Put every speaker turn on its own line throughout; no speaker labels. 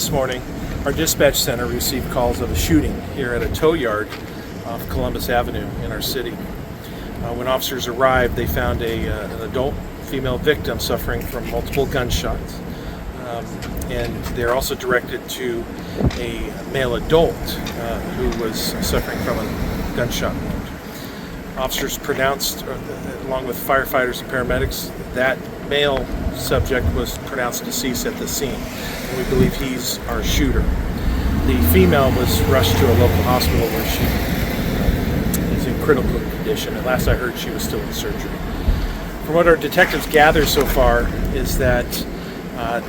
this morning, our dispatch center received calls of a shooting here at a tow yard off Columbus Avenue in our city. When officers arrived, they found an adult female victim suffering from multiple gunshots. And they're also directed to a male adult who was suffering from a gunshot wound. Officers pronounced, along with firefighters and paramedics, that male subject was pronounced deceased at the scene. And we believe he's our shooter. The female was rushed to a local hospital where she is in critical condition. At last I heard she was still in surgery. From what our detectives gather so far is that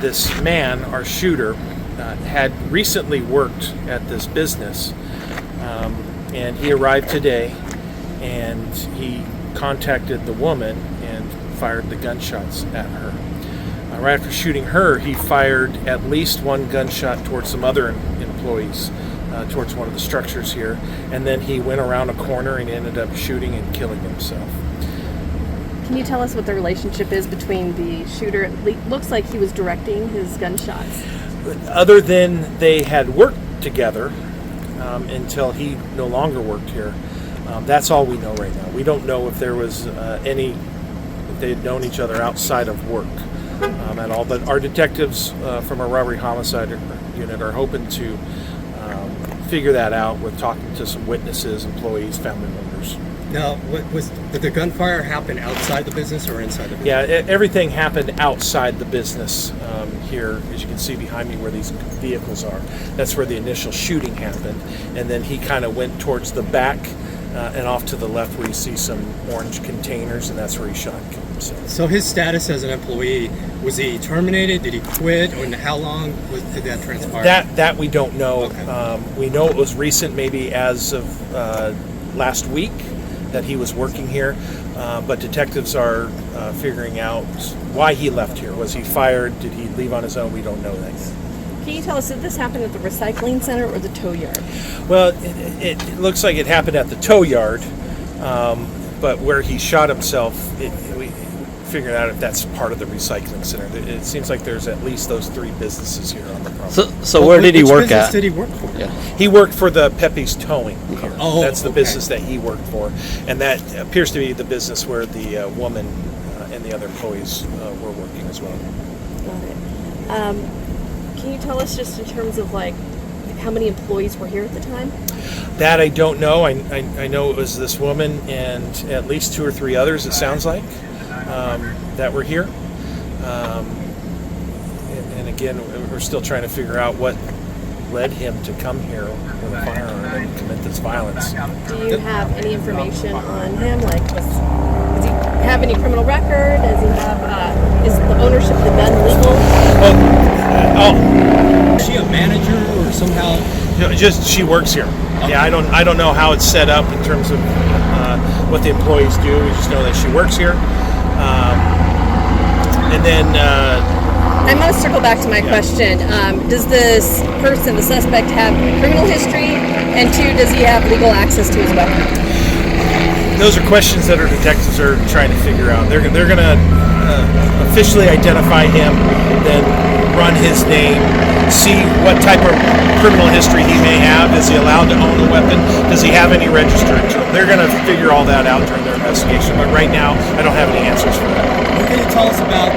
this man, our shooter, had recently worked at this business, and he arrived today, and he contacted the woman and fired the gunshots at her. Right after shooting her, he fired at least one gunshot towards some other employees, towards one of the structures here, and then he went around a corner and ended up shooting and killing himself.
Can you tell us what the relationship is between the shooter? It looks like he was directing his gunshots.
Other than they had worked together until he no longer worked here, that's all we know right now. We don't know if there was if they had known each other outside of work at all. But our detectives from our robbery homicide unit are hoping to figure that out with talking to some witnesses, employees, family members.
Now, did the gunfire happen outside the business or inside the business?
Yeah, everything happened outside the business here, as you can see behind me where these vehicles are. That's where the initial shooting happened. And then he kind of went towards the back and off to the left where you see some orange containers, and that's where he shot and killed himself.
So his status as an employee, was he terminated? Did he quit? And how long did that transpire?
That we don't know.
Okay.
We know it was recent, maybe as of last week, that he was working here, but detectives are figuring out why he left here. Was he fired? Did he leave on his own? We don't know that yet.
Can you tell us, did this happen at the recycling center or the tow yard?
Well, it looks like it happened at the tow yard, but where he shot himself, we figured out if that's part of the recycling center. It seems like there's at least those three businesses here on the property.
So where did he work at?
Which business did he work for?
Yeah.
He worked for the Pepe's Towing here.
Oh,
that's the
okay.
business that he worked for, and that appears to be the business where the woman and the other employees were working as well.
Got it. Can you tell us just in terms of like how many employees were here at the time?
That I don't know. I know it was this woman and at least two or three others, it sounds like, that were here. And again, we're still trying to figure out what led him to come here with a firearm and commit this violence.
Do you have any information on him? Like, does he have any criminal record? Does he have? Is the ownership of the gun legal?
Is she a manager or somehow?
No, just she works here. Okay. Yeah, I don't know how it's set up in terms of what the employees do. We just know that she works here. And then
I'm going to circle back to my question. Does this person, the suspect, have criminal history? And two, does he have legal access to his weapon?
Those are questions that our detectives are trying to figure out. They're going to officially identify him, then run his name, see what type of criminal history he may have. Is he allowed to own a weapon? Does he have any registered to him? They're going to figure all that out during their investigation. But right now, I don't have any answers for that.
What can you tell us about